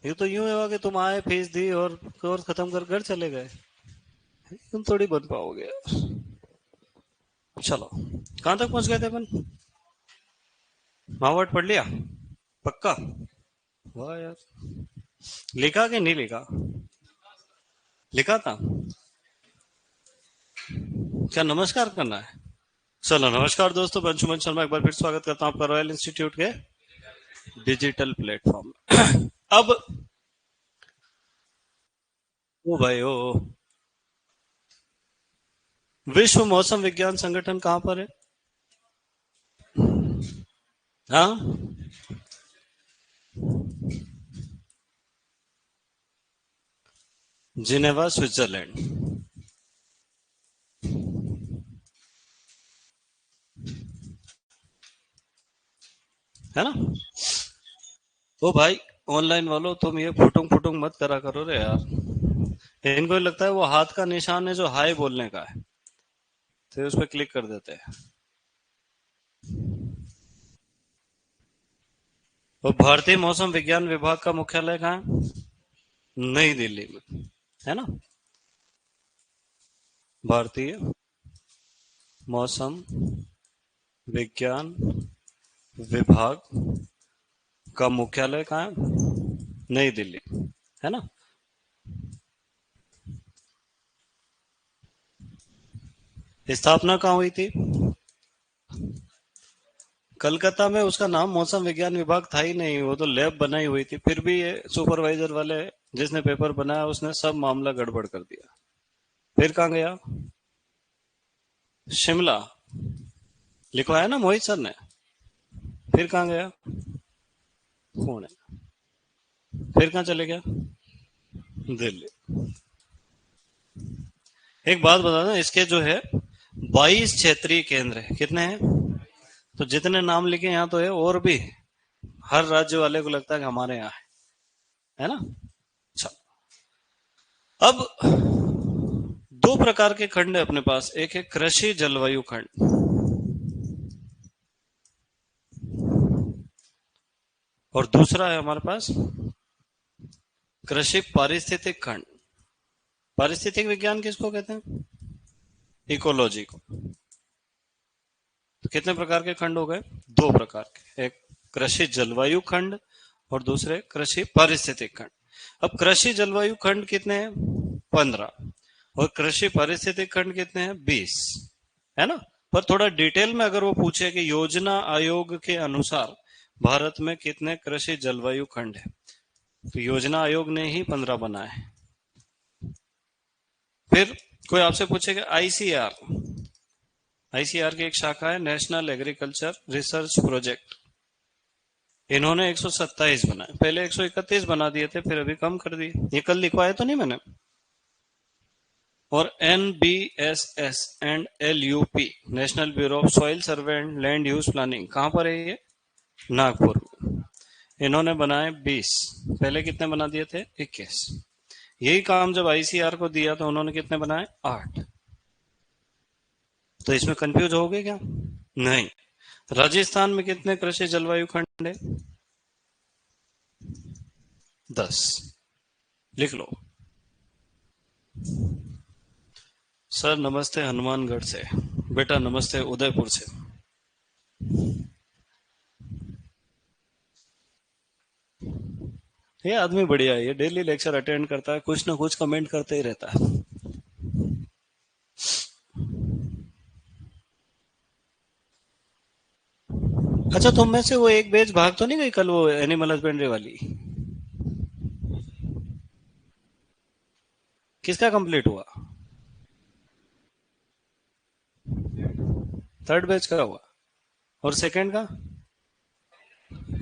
ये तो यूं हुआ कि तुम आए, फीस दी और कोर्स खत्म कर घर चले गए। तुम थोड़ी बन पाओगे। चलो, कहाँ तक पहुंच गए थे अपन? महावट पढ़ लिया? पक्का? वाह यार। लिखा कि नहीं लिखा? लिखा था। क्या नमस्कार करना है? चलो, नमस्कार दोस्तों, मैं अंशुमन शर्मा एक बार फिर स्वागत करता हूँ आपका रॉयल इंस्टीट्यूट के डिजिटल प्लेटफॉर्म में। अब ओ भाई ओ, विश्व मौसम विज्ञान संगठन कहाँ पर है? हाँ, जिनेवा स्विट्जरलैंड। है ना? ओ भाई, ऑनलाइन वालों, तुम ये फुटुंग फुटुंग मत करा करो रे यार। इनको लगता है वो हाथ का निशान है जो हाय बोलने का है, तो उस पर क्लिक कर देते हैं। और भारतीय मौसम विज्ञान विभाग का मुख्यालय कहाँ है? नई दिल्ली में। है ना? भारतीय मौसम विज्ञान विभाग का मुख्यालय कहाँ है? नई दिल्ली। है ना? स्थापना कहाँ हुई थी? कलकत्ता में। उसका नाम मौसम विज्ञान विभाग था ही नहीं, वो तो लैब बनाई हुई थी। फिर भी ये सुपरवाइजर वाले जिसने पेपर बनाया उसने सब मामला गड़बड़ कर दिया। फिर कहाँ गया? शिमला। लिखवाया ना मोहित सर ने। फिर कहाँ गया? पुणे। फिर कहाँ चले गया? दिल्ली। एक बात बता दें, इसके जो है 22 क्षेत्रीय केंद्र है। कितने हैं? तो जितने नाम लिखे यहाँ तो है, और भी हर राज्य वाले को लगता है कि हमारे यहाँ है ना? अच्छा, अब दो प्रकार के खंड है अपने पास। एक है कृषि जलवायु खंड, और दूसरा है हमारे पास कृषि पारिस्थितिक खंड। पारिस्थितिक विज्ञान किसको कहते हैं? इकोलॉजी को। तो कितने प्रकार के खंड हो गए? दो प्रकार के। एक कृषि जलवायु खंड और दूसरे कृषि पारिस्थितिक खंड। अब कृषि जलवायु खंड कितने हैं? 15। और कृषि पारिस्थितिक खंड कितने हैं? 20। है ना? पर थोड़ा डिटेल में अगर वो पूछे कि योजना आयोग के अनुसार भारत में कितने कृषि जलवायु खंड है, तो योजना आयोग ने ही 15 बनाए हैं। फिर कोई आपसे पूछेगा आईसीआर। आईसीआर की एक शाखा है, नेशनल एग्रीकल्चर रिसर्च प्रोजेक्ट। इन्होंने 127 बनाए, पहले 131 बना दिए थे, फिर अभी कम कर दिए। ये कल लिखवाया तो नहीं मैंने? और NBSS and LUP, national bureau of soil survey and land use planning, कहां पर है ये? नागपुर में। इन्होंने बनाए 20, पहले कितने बना दिए थे? 21। यही काम जब आईसीआर को दिया तो उन्होंने कितने बनाए? 8। तो इसमें कंफ्यूज हो गए क्या? नहीं। राजस्थान में कितने कृषि जलवायु खंड है? 10। लिख लो। सर नमस्ते हनुमानगढ़ से। बेटा नमस्ते उदयपुर से। ये आदमी बढ़िया है, ये डेली लेक्चर अटेंड करता है, कुछ ना कुछ कमेंट करते ही रहता है। अच्छा, तुम में से वो एक बेच भाग तो नहीं गई कल, वो एनिमल हस्बेंड्री वाली? किसका कंप्लीट हुआ? थर्ड बेच का हुआ। और सेकंड का?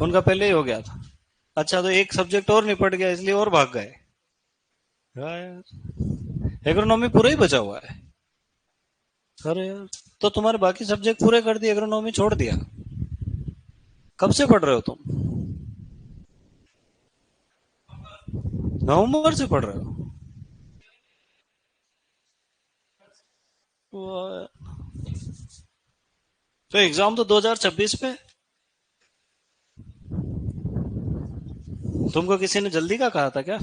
उनका पहले ही हो गया था। अच्छा, तो एक सब्जेक्ट और निपट गया इसलिए और भाग गए। हाँ यार, एग्रोनॉमी पूरा ही बचा हुआ है। अरे यार, तो तुम्हारे बाकी सब्जेक्ट पूरे कर दिए, एग्रोनॉमी छोड़ दिया? कब से पढ़ रहे हो तुम? नवंबर से पढ़ रहे हो? तो एग्जाम तो 2026 पे। तुमको किसी ने जल्दी का कहा था क्या?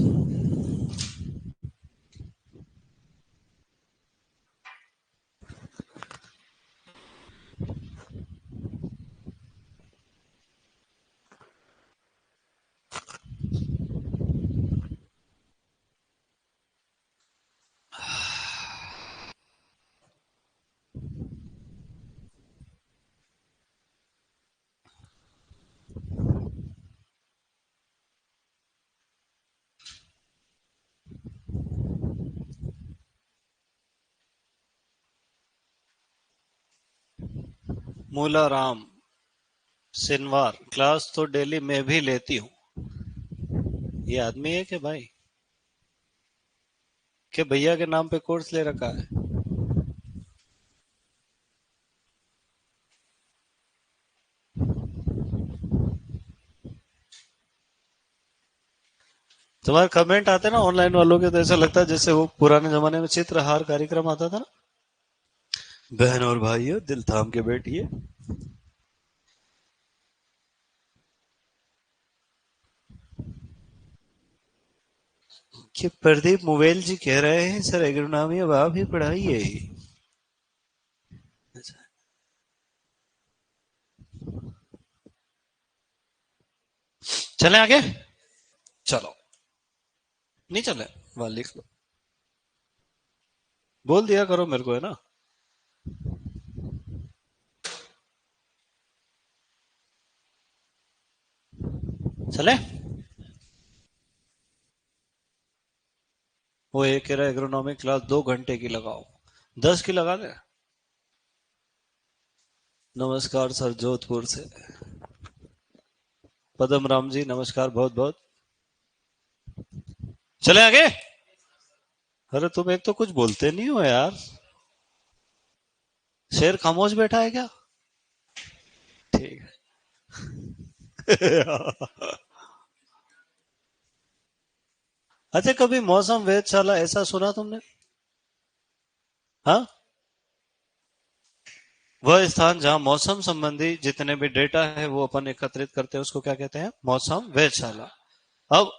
मूला राम सिनवार क्लास तो डेली मैं भी लेती हूँ। ये आदमी है कि भाई, के भैया के नाम पे कोर्स ले रखा है? तुम्हारे कमेंट आते ना ऑनलाइन वालों के, तो ऐसा लगता है जैसे वो पुराने जमाने में चित्रहार कार्यक्रम आता था ना, बहन और भाइयों दिल थाम के बैठिए। कि प्रदीप मुवेल जी कह रहे हैं सर एग्रोनॉमी अब आप ही पढ़ाइए। चले आगे। चलो, नहीं चले, वहां लिख लो, बोल दिया करो मेरे को, है ना। चले। वो एक कह रहा एग्रोनॉमिक क्लास 2 घंटे की लगाओ, 10 की लगा दे। नमस्कार सर, जोधपुर से पदम राम जी, नमस्कार बहुत बहुत। चले आगे। अरे तुम एक तो कुछ बोलते नहीं हो यार, शेर खामोश बैठा है क्या? ठीक है। अच्छा, कभी मौसम वेधशाला ऐसा सुना तुमने? हाँ, वह स्थान जहां मौसम संबंधी जितने भी डेटा है वो अपन एकत्रित करते हैं उसको क्या कहते हैं? मौसम वेधशाला। अब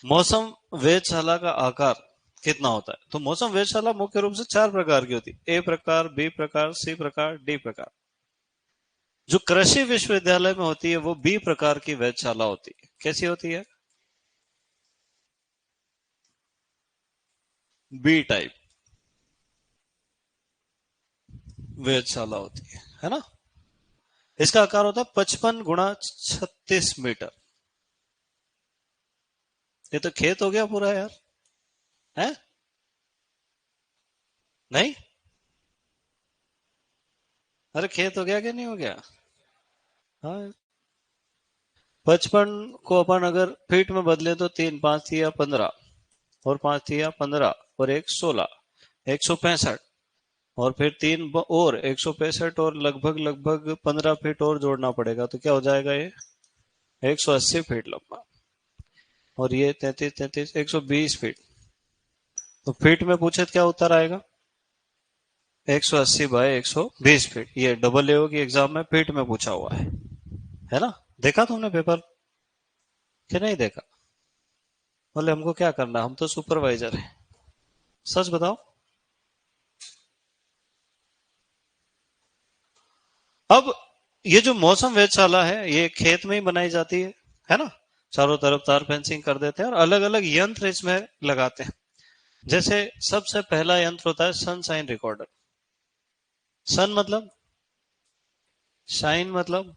मौसम वेधशाला का आकार कितना होता है? तो मौसम वेधशाला मुख्य रूप से 4 प्रकार की होती है: ए प्रकार, बी प्रकार, सी प्रकार, डी प्रकार। जो कृषि विश्वविद्यालय में होती है वो बी प्रकार की वेधशाला होती है। कैसी होती है? बी टाइप वेधशाला होती है ना। इसका आकार होता है 55 × 36 मीटर। ये तो खेत हो गया पूरा यार, है? नहीं, अरे खेत हो गया कि नहीं हो गया? हाँ, 55 को अपन अगर फीट में बदले तो 3 5 या 15, और 5 या 15, और 1 16, 165, और फिर और 165, और लगभग लगभग 15 फीट और जोड़ना पड़ेगा, तो क्या हो जाएगा ये? 180 फीट लंबा। और ये 33 33 120 फीट। तो फीट में पूछे तो क्या उत्तर आएगा? 180 बाय 120 फीट। ये डबल एओ की एग्जाम में फीट में पूछा हुआ है ना। देखा तुमने पेपर कि नहीं देखा? बोले हमको क्या करना, हम तो सुपरवाइजर है। सच बताओ। अब ये जो मौसम वेधशाला है ये खेत में ही बनाई जाती है ना। चारों तरफ तार फेंसिंग कर देते हैं और अलग अलग यंत्र इसमें लगाते हैं। जैसे सबसे पहला यंत्र होता है सनशाइन रिकॉर्डर। सन मतलब, शाइन मतलब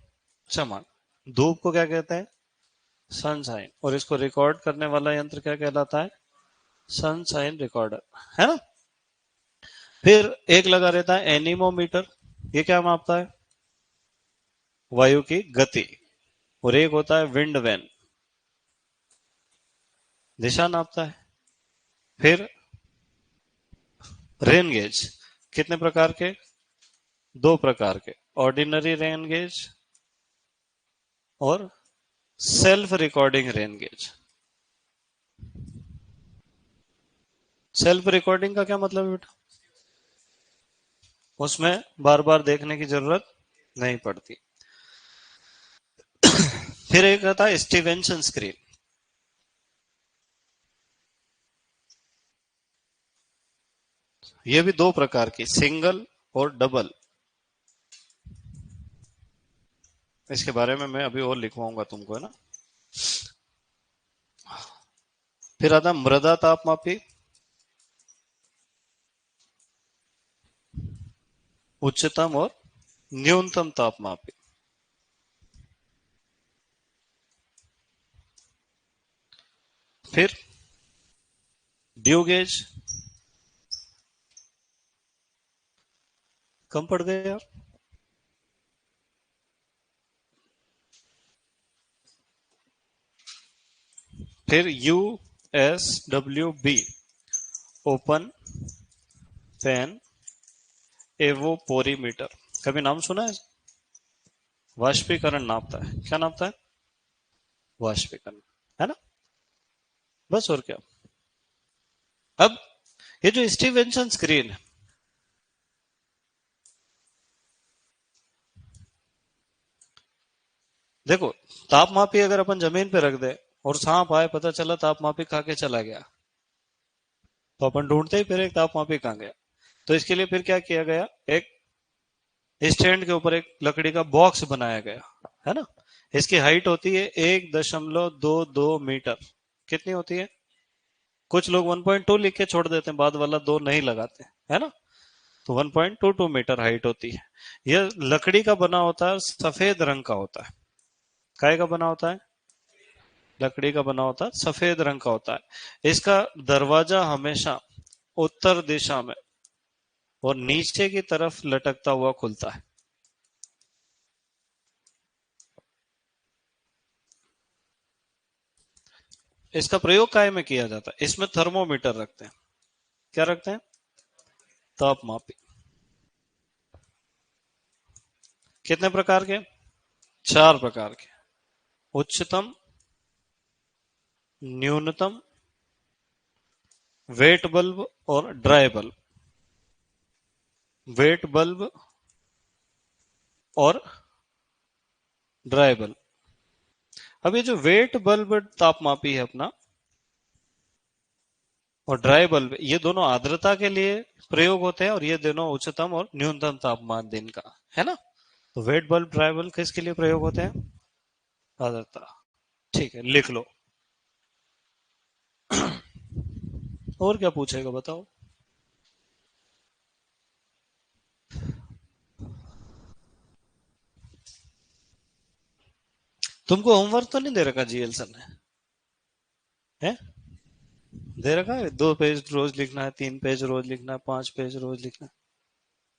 चमक, धूप को क्या कहते हैं? सनशाइन। और इसको रिकॉर्ड करने वाला यंत्र क्या कहलाता है? सनशाइन रिकॉर्डर, है ना। फिर एक लगा रहता है एनीमोमीटर। ये क्या मापता है? वायु की गति। और एक होता है विंड वैन, दिशा नापता है। फिर रेन गेज, कितने प्रकार के? 2 प्रकार के, ऑर्डिनरी रेन गेज और self recording rain gauge. Self recording का क्या मतलब है बेटा? उसमें बार बार देखने की जरूरत नहीं पड़ती। फिर एक आता है स्टीवेंसन स्क्रीन। ये भी दो प्रकार की, सिंगल और डबल। इसके बारे में मैं अभी और लिखवाऊंगा तुमको, है ना। फिर आता मृदा तापमापी, उच्चतम और न्यूनतम तापमापी। फिर ड्यू गेज, कम पड़ गए यार। फिर USWB, ओपन फैन एवोपोरीमीटर, कभी नाम सुना है? वाष्पीकरण नापता है। क्या नापता है? वाष्पीकरण, है ना। बस और क्या। अब ये जो स्टीवेंसन स्क्रीन है, देखो, तापमापी अगर अपन जमीन पे रख दे और सांप आए, पता चला तापमापी खा के चला गया, तो अपन ढूंढते ही फिर एक तापमापी कहाँ गया। तो इसके लिए फिर क्या किया गया, एक स्टैंड के ऊपर एक लकड़ी का बॉक्स बनाया गया, है ना। इसकी हाइट होती है 1.22 मीटर। कितनी होती है? कुछ लोग 1.2 लिख के छोड़ देते हैं, बाद वाला दो नहीं लगाते, है ना। तो 1.22 मीटर हाइट होती है। यह लकड़ी का बना होता है, सफेद रंग का होता है। काय का बना होता है? लकड़ी का बना होता है, सफेद रंग का होता है। इसका दरवाजा हमेशा उत्तर दिशा में और नीचे की तरफ लटकता हुआ खुलता है। इसका प्रयोग काय में किया जाता है? इसमें थर्मोमीटर रखते हैं। क्या रखते हैं? तापमापी। कितने प्रकार के? चार प्रकार के। उच्चतम, न्यूनतम, वेट बल्ब और ड्राई बल्ब। वेट बल्ब और ड्राई बल्ब। अब ये जो वेट बल्ब तापमापी है अपना, और ड्राई बल्ब, ये दोनों आर्द्रता के लिए प्रयोग होते हैं, और ये दोनों उच्चतम और न्यूनतम तापमान दिन का, है ना। तो वेट बल्ब, ड्राई बल्ब किसके लिए प्रयोग होते हैं? आर्द्रता। ठीक है, लिख लो। और क्या पूछेगा बताओ। तुमको होमवर्क तो नहीं दे रखा जीएल सर ने? है? दे रखा है, 2 पेज रोज लिखना है, 3 पेज रोज लिखना है, 5 पेज रोज लिखना है।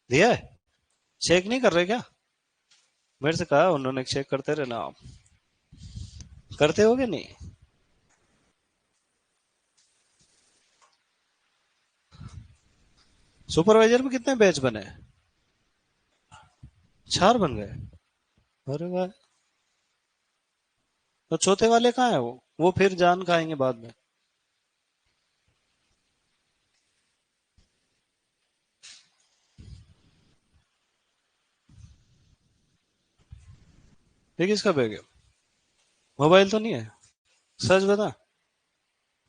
दिया है? चेक नहीं कर रहे क्या? मेरे से कहा उन्होंने, चेक करते रहना आप। करते होगे नहीं? सुपरवाइजर में कितने बैच बने? 4 बन गए? अरे वाह। तो चौथे वाले कहाँ है वो फिर जान खाएंगे बाद में। ये किसका बैग है? मोबाइल तो नहीं है? सच बता।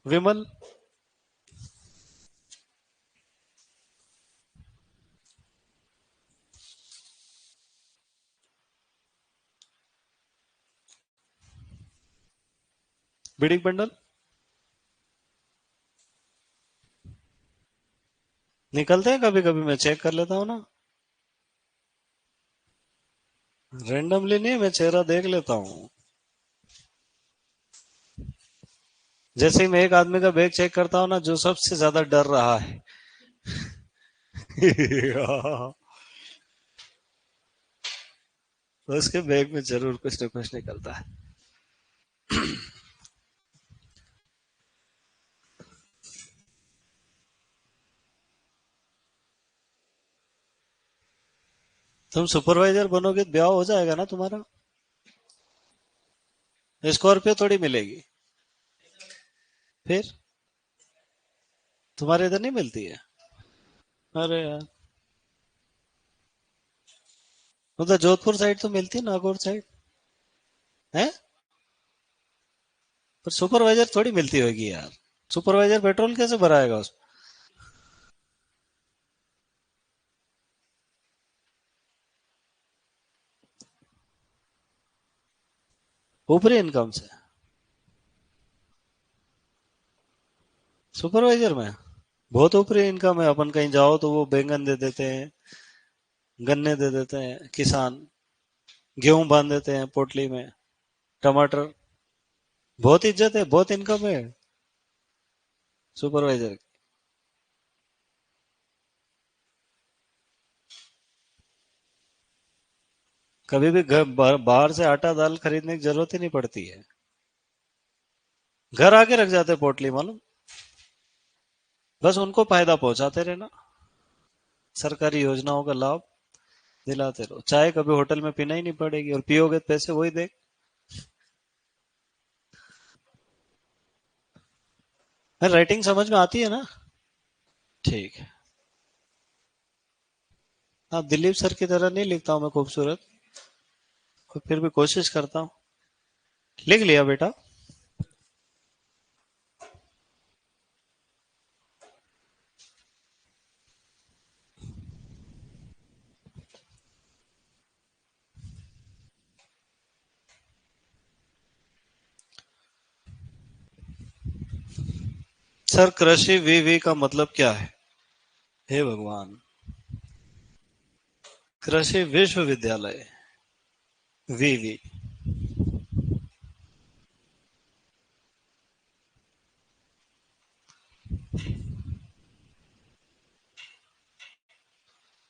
विमल। बिडिक बंडल निकलते हैं कभी कभी, मैं चेक कर लेता हूँ ना। रेंडमली नहीं, मैं चेहरा देख लेता हूँ। जैसे ही मैं एक आदमी का बैग चेक करता हूँ ना, जो सबसे ज्यादा डर रहा है तो उसके बैग में जरूर कुछ ना कुछ निकलता है। तुम सुपरवाइजर बनोगे तो ब्याह हो जाएगा ना तुम्हारा। स्कॉर्पियो थोड़ी मिलेगी। फिर तुम्हारे इधर नहीं मिलती है? अरे यार, उधर जोधपुर साइड तो मिलती है, नागौर साइड है। पर सुपरवाइजर थोड़ी मिलती होगी यार, सुपरवाइजर पेट्रोल कैसे भराएगा उसमें? ऊपरी इनकम से? सुपरवाइजर में बहुत ऊपरी इनकम है। अपन कहीं जाओ तो वो बैंगन दे देते हैं, गन्ने दे देते हैं किसान, गेहूं बांध देते हैं पोटली में, टमाटर। बहुत इज्जत है, बहुत इनकम है सुपरवाइजर की। कभी भी घर बाहर से आटा दाल खरीदने की जरूरत ही नहीं पड़ती है, घर आके रख जाते हैं पोटली, मालूम। बस उनको फायदा पहुंचाते रहना, सरकारी योजनाओं का लाभ दिलाते रहो। चाय कभी होटल में पीना ही नहीं पड़ेगी, और पियोगे तो पैसे वही दे। राइटिंग समझ में आती है ना? ठीक है। हाँ, दिलीप सर की तरह नहीं लिखता हूँ मैं खूबसूरत, और फिर भी कोशिश करता हूँ। लिख लिया बेटा? सर कृषि वी का मतलब क्या है? हे भगवान। कृषि विश्वविद्यालय, वी।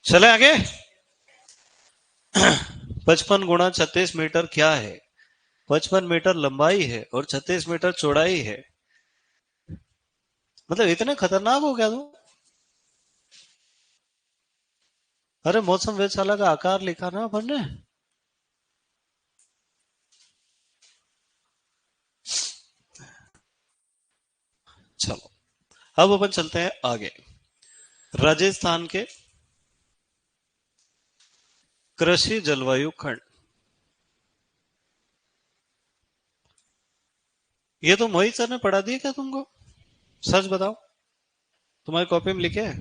चले आगे। 55 × 36 मीटर क्या है? 55 मीटर लंबाई है और 36 मीटर चौड़ाई है। मतलब इतने खतरनाक हो गया तुम? अरे मौसम वेधशाला का आकार लिखा ना अपन ने। चलो, अब अपन चलते हैं आगे। राजस्थान के कृषि जलवायु खंड। ये तो मोहित सर ने पढ़ा दिया क्या तुमको? सच बताओ, तुम्हारी कॉपी में लिखे हैं?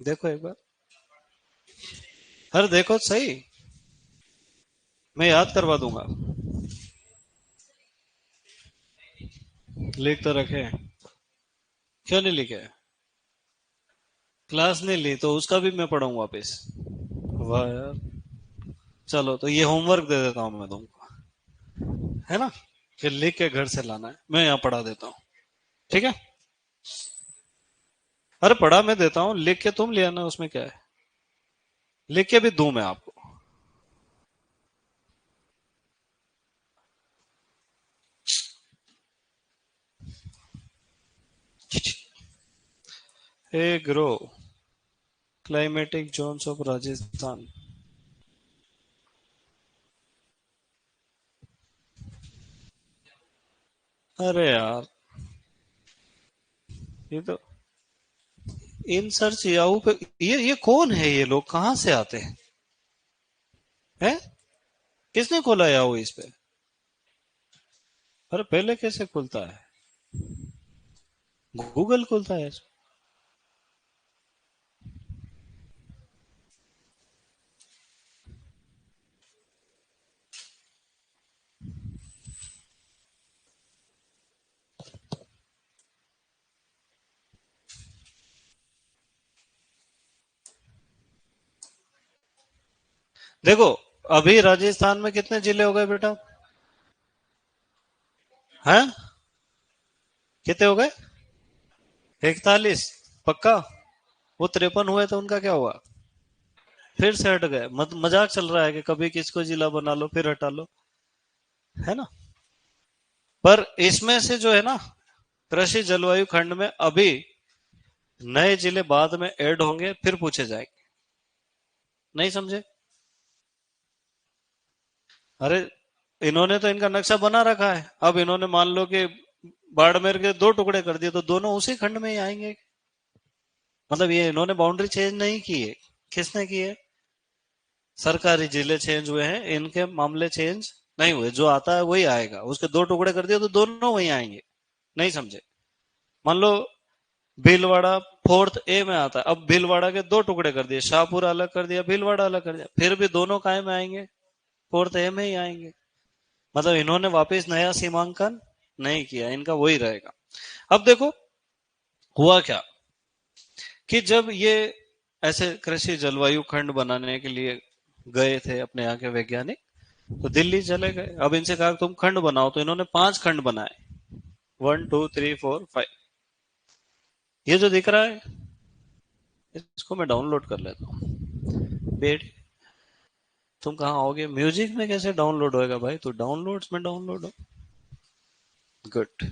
देखो एक बार। अरे देखो तो सही, मैं याद करवा दूंगा। लिख तो रखे हैं। क्यों नहीं लिखे? क्लास नहीं ली तो उसका भी मैं पढ़ाऊँ वापस? वाह यार। चलो, तो ये होमवर्क दे देता हूँ मैं तुमको, है ना? फिर लिख के घर से लाना है, मैं यहाँ पढ़ा देता हूँ। ठीक है? अरे पढ़ा मैं देता हूँ, लिख के तुम ले आना, उसमें क्या है। लिख के भी दूं मैं आपको? Agro climatic zones of Rajasthan. अरे यार, ये तो इन सर्च याहू पे। ये कौन है, ये लोग कहाँ से आते हैं? हैं? किसने खोला याहू इस पे? अरे पहले कैसे खुलता है? गूगल खुलता है इस पे? देखो, अभी राजस्थान में कितने जिले हो गए बेटा? हैं? कितने हो गए? 41? पक्का? वो 53 हुए तो उनका क्या हुआ? फिर से हट गए? मजाक चल रहा है कि कभी किसको जिला बना लो फिर हटा लो, है ना? पर इसमें से जो है ना, कृषि जलवायु खंड में अभी नए जिले बाद में ऐड होंगे, फिर पूछे जाएंगे। नहीं समझे? अरे इन्होंने तो इनका नक्शा बना रखा है, अब इन्होंने मान लो कि बाड़मेर के 2 टुकड़े कर दिए, तो दोनों उसी खंड में ही आएंगे। मतलब ये इन्होंने बाउंड्री चेंज नहीं की है। किसने की है? सरकारी जिले चेंज हुए हैं, इनके मामले चेंज नहीं हुए, जो आता है वही आएगा, उसके दो टुकड़े कर दिए तो दोनों वही आएंगे। नहीं समझे? मान लो भीलवाड़ा फोर्थ ए में आता है, अब भीलवाड़ा के दो टुकड़े कर दिए, शाहपुर अलग कर दिया, भीलवाड़ा अलग कर दिया, फिर भी दोनों काय में आएंगे? फोर्थ ए में ही आएंगे। मतलब इन्होंने वापस नया सीमांकन नहीं किया, इनका वही रहेगा। अब देखो हुआ क्या कि जब ये ऐसे कृषि जलवायु खंड बनाने के लिए गए थे अपने यहाँ के वैज्ञानिक, तो दिल्ली चले गए। अब इनसे कहा तुम खंड बनाओ, तो इन्होंने 5 खंड बनाए, 1 2 3 4 5। ये जो दिख रहा है इसको मैं डाउनलोड कर लेता हूँ। बेट तुम कहाँ आओगे? म्यूजिक में कैसे डाउनलोड होएगा भाई? तो डाउनलोड्स में डाउनलोड हो। गुड।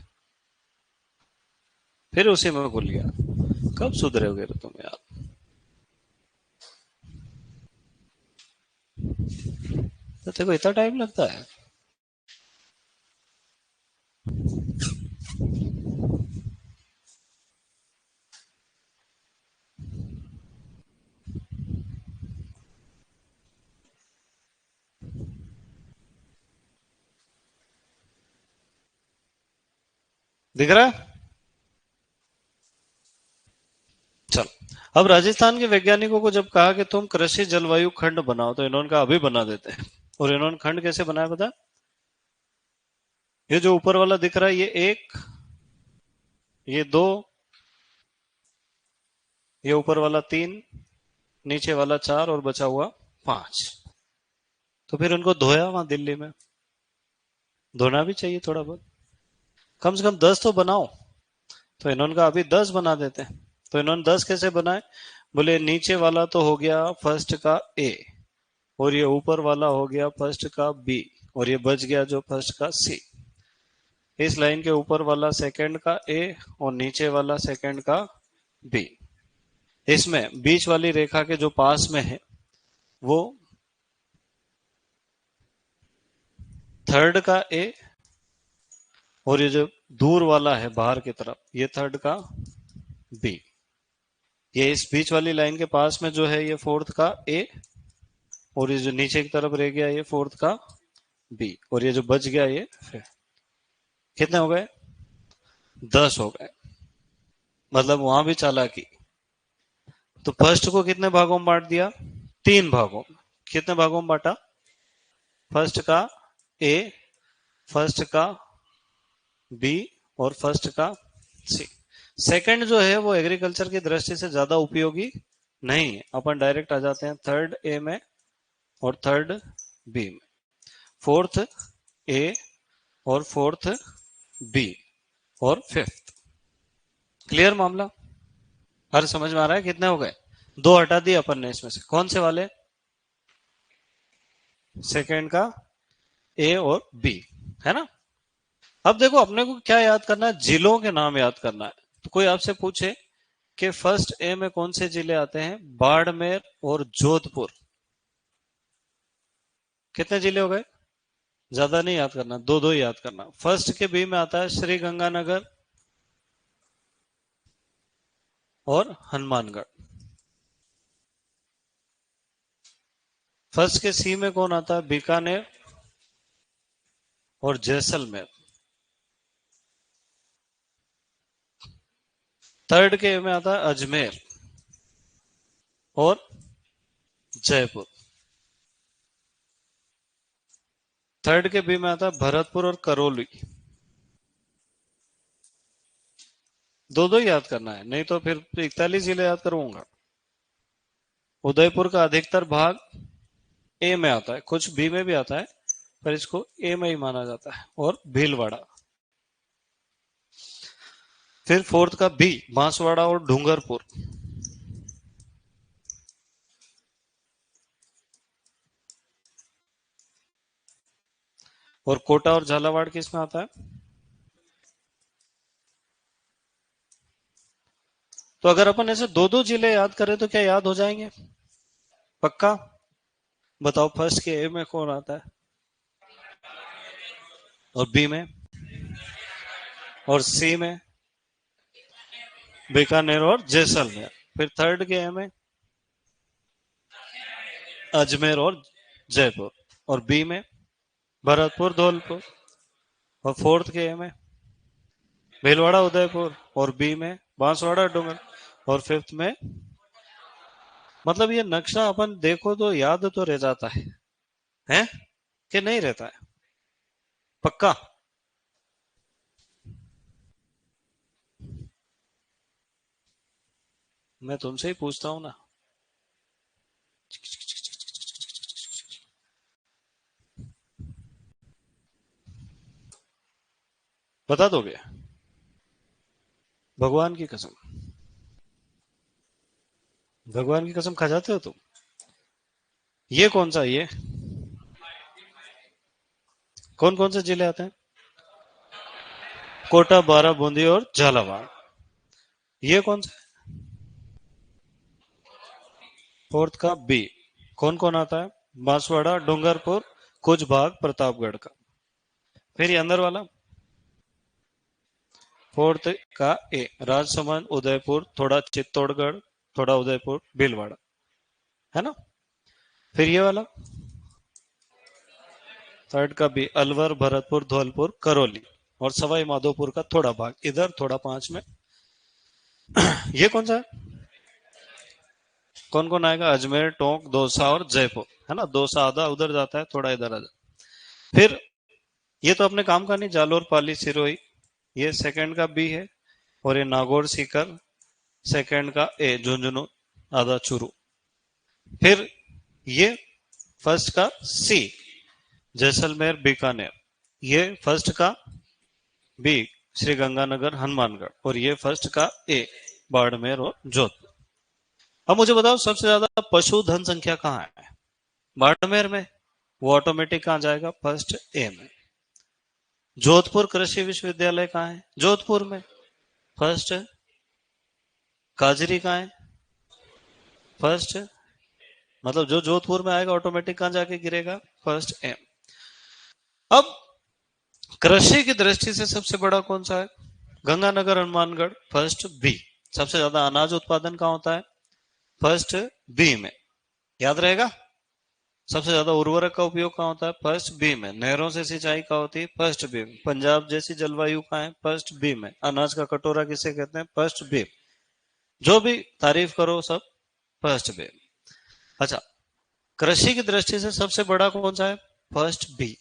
फिर उसी में भूल गया। कब सुधरोगे तुम यार? तो तेरे को इतना टाइम लगता है? दिख रहा है? चल। अब राजस्थान के वैज्ञानिकों को जब कहा कि तुम कृषि जलवायु खंड बनाओ, तो इन्होंने कहा अभी बना देते हैं। और इन्होंने खंड कैसे बनाया पता? ये जो ऊपर वाला दिख रहा है ये 1, ये 2, ये ऊपर वाला 3, नीचे वाला 4 और बचा हुआ 5। तो फिर उनको धोया वहां दिल्ली में। धोना भी चाहिए थोड़ा बहुत, कम से कम 10 तो बनाओ। तो इन्होंने कहा अभी 10 बना देते हैं। तो इन्होंने 10 कैसे बनाए? बोले नीचे वाला तो हो गया फर्स्ट का ए, और ये ऊपर वाला हो गया फर्स्ट का बी, और ये बच गया जो फर्स्ट का सी। इस लाइन के ऊपर वाला सेकंड का ए और नीचे वाला सेकंड का बी। इसमें बीच वाली रेखा के जो पास में है वो थर्ड का ए, और ये जो दूर वाला है बाहर की तरफ ये थर्ड का बी। ये इस बीच वाली लाइन के पास में जो है ये फोर्थ का ए, और ये जो नीचे की तरफ रह गया ये फोर्थ का बी, और ये जो बच गया ये फिर कितने हो गए? 10 हो गए। मतलब वहां भी चालाकी। तो फर्स्ट को कितने भागों में बांट दिया? 3 भागों में। कितने भागों में बांटा? फर्स्ट का ए, फर्स्ट का बी और फर्स्ट का सी। सेकंड जो है वो एग्रीकल्चर की दृष्टि से ज्यादा उपयोगी नहीं है, अपन डायरेक्ट आ जाते हैं थर्ड ए में और थर्ड बी में। फोर्थ ए और फोर्थ बी और फिफ्थ। क्लियर मामला? हर समझ में आ रहा है? कितने हो गए? 2 हटा दिए अपन ने इसमें से। कौन से वाले? सेकंड का ए और बी, है ना? अब देखो अपने को क्या याद करना है? जिलों के नाम याद करना है। तो कोई आपसे पूछे कि फर्स्ट ए में कौन से जिले आते हैं? बाड़मेर और जोधपुर। कितने जिले हो गए? ज्यादा नहीं याद करना, दो दो याद करना। फर्स्ट के बी में आता है श्री गंगानगर और हनुमानगढ़। फर्स्ट के सी में कौन आता है? बीकानेर और जैसलमेर। थर्ड के ए में आता है अजमेर और जयपुर। थर्ड के बी में आता है भरतपुर और करौली। दो दो याद करना है, नहीं तो फिर 41 जिले याद करूंगा। उदयपुर का अधिकतर भाग ए में आता है, कुछ बी में भी आता है, पर इसको ए में ही माना जाता है। और भीलवाड़ा। फिर फोर्थ का बी बांसवाड़ा और डूंगरपुर। और कोटा और झालावाड़ किस में आता है? तो अगर अपन ऐसे दो दो जिले याद करें तो क्या याद हो जाएंगे? पक्का? बताओ फर्स्ट के ए में कौन आता है? और बी में? और सी में? बीकानेर और जैसलमेर। फिर थर्ड के ए में अजमेर और जयपुर। और बी में भरतपुर धौलपुर। और फोर्थ के ए में भीलवाड़ा उदयपुर। और बी में बांसवाड़ा डूंगर। और फिफ्थ में, मतलब ये नक्शा अपन देखो तो याद तो रह जाता है कि नहीं रहता है? पक्का? मैं तुमसे ही पूछता हूं ना। बता दोगे? भगवान की कसम। भगवान की कसम खा जाते हो तुम? ये कौन सा, ये कौन कौन से जिले आते हैं? कोटा, बारा, बूंदी और झालावाड़। ये कौन सा? फोर्थ का बी। कौन कौन आता है? बांसवाड़ा, डूंगरपुर, कुछ भाग प्रतापगढ़ का। फिर ये अंदर वाला फोर्थ का ए, राजसमंद, उदयपुर, थोड़ा चित्तौड़गढ़, थोड़ा उदयपुर, भीलवाड़ा, है ना? फिर ये वाला थर्ड का बी, अलवर, भरतपुर, धौलपुर, करौली और सवाई माधोपुर का थोड़ा भाग इधर, थोड़ा पांच में। ये कौन सा है? कौन कौन आएगा? अजमेर, टोंक, दौसा और जयपुर, है ना? दौसा आधा उधर जाता है, थोड़ा इधर आ जाता। फिर ये तो अपने काम का नहीं, जालोर, पाली, सिरोही, ये सेकंड का बी है। और ये नागौर, सीकर, सेकंड का ए, झुंझुनू, आधा चूरू। फिर ये फर्स्ट का सी, जैसलमेर, बीकानेर। ये फर्स्ट का बी, श्री गंगानगर, हनुमानगढ़। और ये फर्स्ट का ए, बाड़मेर और जोधपुर। अब मुझे बताओ सबसे ज्यादा पशुधन संख्या कहाँ है? बाड़मेर में। वो ऑटोमेटिक कहाँ जाएगा? फर्स्ट ए में। जोधपुर कृषि विश्वविद्यालय कहाँ है? जोधपुर में, फर्स्ट। काजरी कहाँ है? फर्स्ट। मतलब जो जोधपुर में आएगा ऑटोमेटिक कहाँ जाके गिरेगा? First M. अब कृषि की दृष्टि से सबसे बड़ा कौन सा है? Ganganagar, Hanumangarh, first B. सबसे ज्यादा अनाज उत्पादन कहाँ होता है? फर्स्ट बी में। याद रहेगा? सबसे ज्यादा उर्वरक का उपयोग कहाँ होता है? फर्स्ट बी में। नहरों से सिंचाई कहाँ होती है? फर्स्ट बी में। पंजाब जैसी जलवायु कहाँ है? फर्स्ट बी में। अनाज का कटोरा किसे कहते हैं? First B. जो भी तारीफ करो सब फर्स्ट बी। अच्छा, कृषि की दृष्टि से सबसे बड़ा कौन सा है? First B.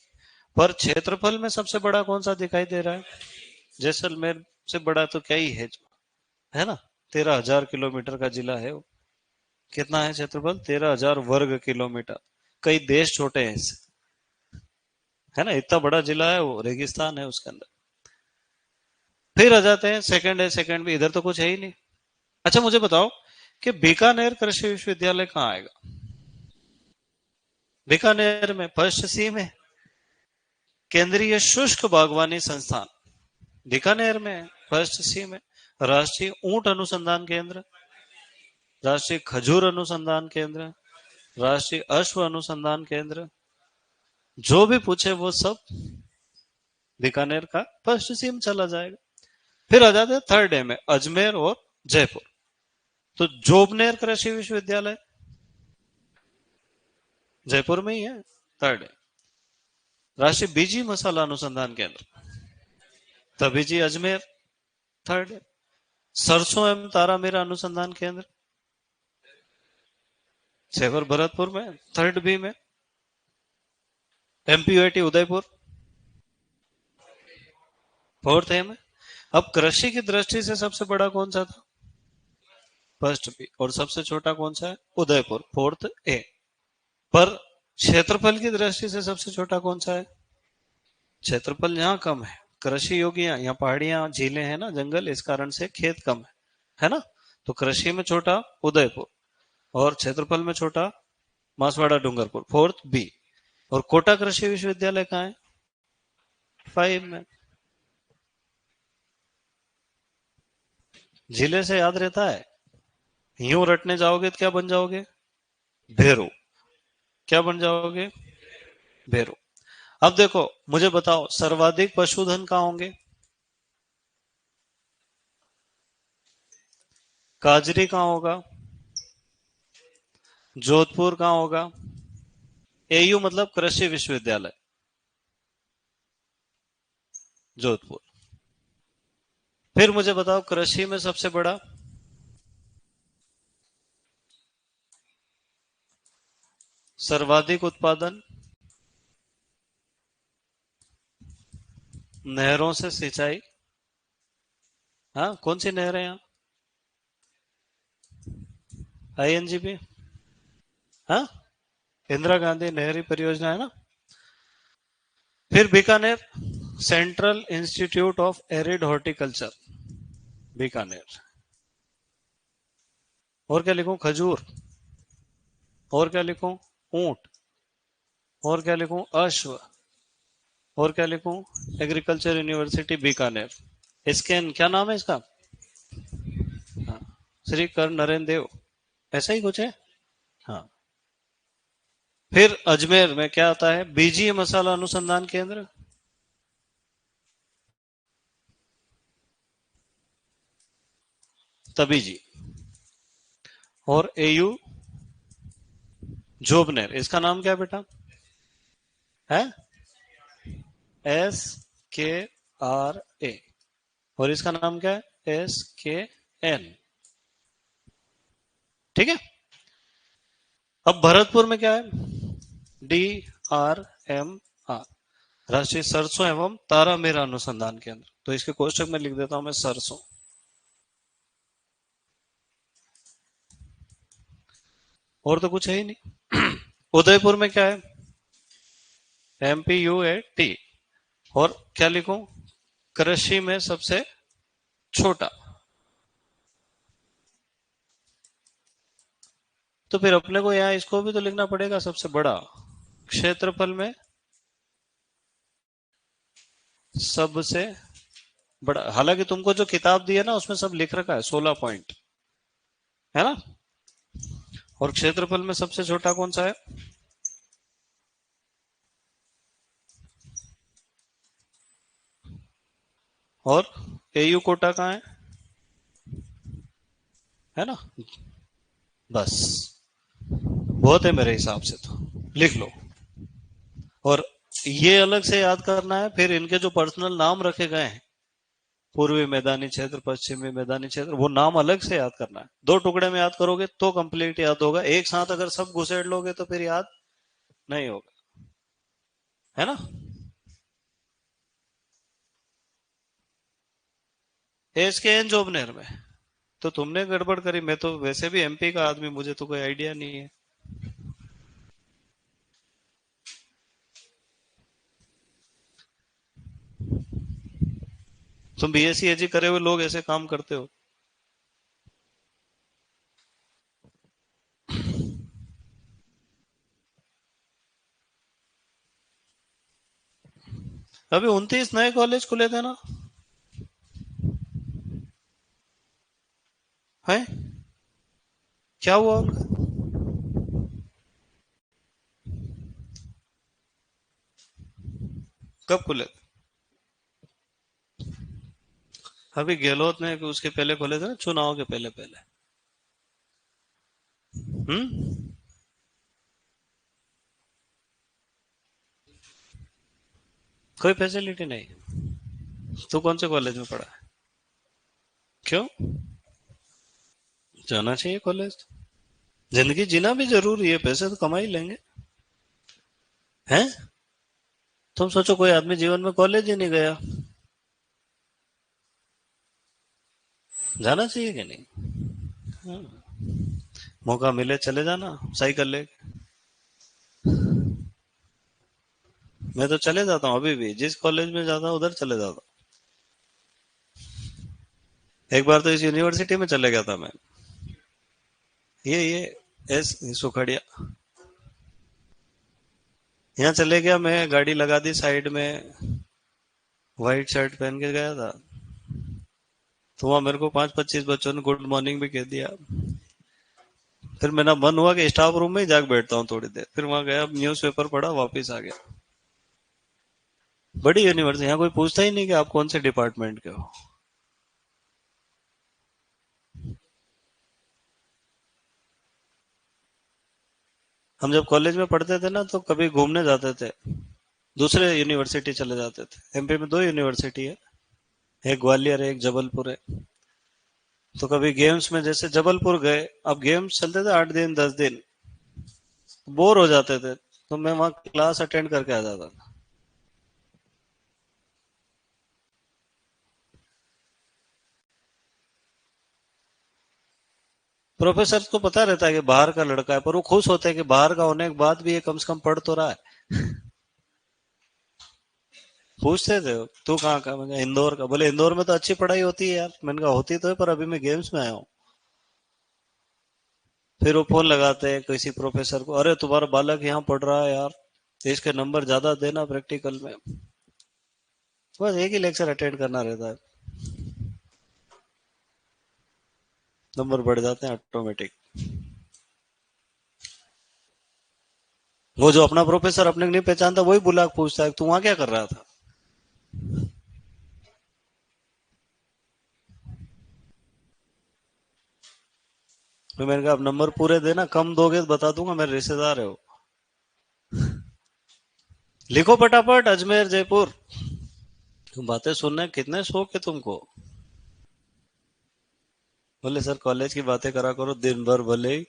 पर क्षेत्रफल में सबसे बड़ा कौन सा दिखाई दे रहा है? जैसलमेर से बड़ा तो क्या ही है ना? 13,000 किलोमीटर का जिला है वो। कितना है क्षेत्रफल? 13,000 वर्ग किलोमीटर। कई देश छोटे हैं इससे, है ना? इतना बड़ा जिला है वो, रेगिस्तान है उसके अंदर। फिर आ जाते हैं सेकंड है, सेकंड भी इधर तो कुछ है ही नहीं। अच्छा मुझे बताओ कि बीकानेर कृषि विश्वविद्यालय कहाँ आएगा? बीकानेर में, फर्स्ट सी में। केंद्रीय शुष्क बागवानी संस्थान बीकानेर में, फर्स्ट सी में। राष्ट्रीय ऊंट अनुसंधान केंद्र, राष्ट्रीय खजूर अनुसंधान केंद्र, राष्ट्रीय अश्व अनुसंधान केंद्र, जो भी पूछे वो सब बीकानेर का फर्स्ट सी में चला जाएगा। फिर आ जाते हैं थर्ड डे में, अजमेर और जयपुर। तो जोबनेर कृषि विश्वविद्यालय जयपुर में ही है, थर्ड है। राष्ट्रीय बीजी मसाला अनुसंधान केंद्र, तभी जी अजमेर, थर्ड है। सरसों एवं तारा मेरा अनुसंधान केंद्र, सेवर भरतपुर में, थर्ड बी में। एमपीयूआईटी उदयपुर, फोर्थ ए में। अब कृषि की दृष्टि से सबसे बड़ा कौन सा था? First B. और सबसे छोटा कौन सा है? Udaipur, fourth A. पर क्षेत्रफल की दृष्टि से सबसे छोटा कौन सा है? क्षेत्रफल यहाँ कम है, कृषि योग्य यहाँ पहाड़ियां, झीलें हैं ना, जंगल, इस कारण से खेत कम है ना? तो कृषि में छोटा उदयपुर, और क्षेत्रफल में छोटा बांसवाड़ा डूंगरपुर, फोर्थ बी। और कोटा कृषि विश्वविद्यालय कहाँ है? फाइव में। जिले से याद रहता है? यूं रटने जाओगे तो क्या बन जाओगे? भेरू। क्या बन जाओगे? भेरू। अब देखो मुझे बताओ सर्वाधिक पशुधन कहाँ होंगे? काजरी कहाँ होगा? जोधपुर कहाँ होगा? एयू मतलब कृषि विश्वविद्यालय, जोधपुर। फिर मुझे बताओ कृषि में सबसे बड़ा, सर्वाधिक उत्पादन, नहरों से सिंचाई। हाँ, कौन सी नहर है यहाँ? आईएनजीपी। हाँ, इंदिरा गांधी नहरी परियोजना है ना। फिर Bikaner, central institute of arid horticulture, Bikaner. और क्या लिखूं? खजूर। और क्या लिखूं? ऊंट। और क्या लिखूं? अश्व। और क्या लिखूं? Agriculture university Bikaner. इसके क्या नाम है इसका? हाँ, श्री कर नरेंद्र देव, ऐसा ही कुछ है। हाँ। फिर अजमेर में क्या आता है? बीजीय मसाला अनुसंधान केंद्र। तभी जी। और एयू जोबनेर, इसका नाम क्या है बेटा? है SKRA। और इसका नाम क्या है? SKN। ठीक है। अब भरतपुर में क्या है? DRMR, राष्ट्रीय सरसों एवं तारा मेरा अनुसंधान केंद्र। तो इसके कोष्टक में लिख देता हूं मैं सरसों। और तो कुछ है ही नहीं। उदयपुर में क्या है? MPUAT। और क्या लिखूं? कृषि में सबसे छोटा। तो फिर अपने को यहाँ इसको भी तो लिखना पड़ेगा, सबसे बड़ा। क्षेत्रफल में सबसे बड़ा। हालांकि तुमको जो किताब दी है ना उसमें सब लिख रखा है, 16 पॉइंट, है ना। और क्षेत्रफल में सबसे छोटा कौन सा है? और एयू कोटा कहाँ है? है ना। बस, बहुत है मेरे हिसाब से, तो लिख लो। और ये अलग से याद करना है। फिर इनके जो पर्सनल नाम रखे गए हैं, पूर्वी मैदानी क्षेत्र, पश्चिमी मैदानी क्षेत्र, वो नाम अलग से याद करना है। दो टुकड़े में याद करोगे तो कंप्लीट याद होगा, एक साथ अगर सब घुसेड़ लोगे तो फिर याद नहीं होगा, है ना। SKN जोबनेर में। तो तुमने गड़बड़ करी, मैं तो वैसे भी MP का आदमी, मुझे तो कोई आइडिया नहीं है। तुम BSc AG करे हुए लोग ऐसे काम करते हो? अभी 29 नए कॉलेज खुले थे ना। है, क्या हुआ उनका? कब खुले थे? अभी गहलोत ने उसके पहले खोले थे ना, चुनाव के पहले पहले। हम्म। कोई फैसिलिटी नहीं। तू कौन से कॉलेज में पढ़ा है? क्यों? जाना चाहिए कॉलेज। जिंदगी जीना भी जरूरी है, पैसे तो कमा ही लेंगे। हैं? तुम सोचो कोई आदमी जीवन में कॉलेज ही नहीं गया, जाना चाहिए कि नहीं? हाँ, मौका मिले चले जाना साइकिल ले। मैं तो चले जाता हूँ, अभी भी जिस कॉलेज में जाता हूँ उधर चले जाता हूँ। एक बार तो इस यूनिवर्सिटी में चले गया था मैं। ये एस सुखड़िया। यहाँ चले गया मैं, गाड़ी लगा दी साइड में, व्हाइट शर्ट पहन के गया था। तो वहां मेरे को 25-25 बच्चों ने गुड मॉर्निंग भी कह दिया। फिर मेरा मन हुआ कि स्टाफ रूम में ही जाके बैठता हूँ थोड़ी देर, फिर वहां गया, न्यूज़पेपर पढ़ा, वापस आ गया। बड़ी यूनिवर्सिटी, यहाँ कोई पूछता ही नहीं कि आप कौन से डिपार्टमेंट के हो। हम जब कॉलेज में पढ़ते थे ना तो कभी घूमने जाते थे, दूसरे यूनिवर्सिटी चले जाते थे। एमपी में दो यूनिवर्सिटी है, एक ग्वालियर है, एक जबलपुर है। तो कभी गेम्स में जैसे जबलपुर गए, अब गेम्स चलते थे 8 दिन 10 दिन, बोर हो जाते थे, तो मैं वहाँ क्लास अटेंड करके आ जाता था। प्रोफेसर को पता रहता है कि बाहर का लड़का है, पर वो खुश होते हैं कि बाहर का होने के बाद भी ये कम से कम पढ़ तो रहा है। पूछते थे, तू कहाँ का? मैं कहा, इंदौर का। बोले इंदौर में तो अच्छी पढ़ाई होती है यार। मैंने कहा होती तो है, पर अभी मैं गेम्स में आया हूँ। फिर वो फोन लगाते हैं किसी प्रोफेसर को, अरे तुम्हारा बालक यहाँ पढ़ रहा है यार, तो इसके नंबर ज्यादा देना प्रैक्टिकल में। बस एक ही लेक्चर अटेंड करना रहता है, नंबर बढ़ जाते हैं ऑटोमेटिक। वो जो अपना प्रोफेसर अपने को नहीं पहचानता, वही बुला के पूछता है तू वहां क्या कर रहा था। तो मैंने कहा अब नंबर पूरे देना, कम दोगे तो बता दूंगा, मेरे रिश्तेदार है वो। लिखो फटाफट, अजमेर जयपुर। तुम बातें सुनने कितने शौक है तुमको? बोले सर कॉलेज की बातें करा करो दिन भर भले ही।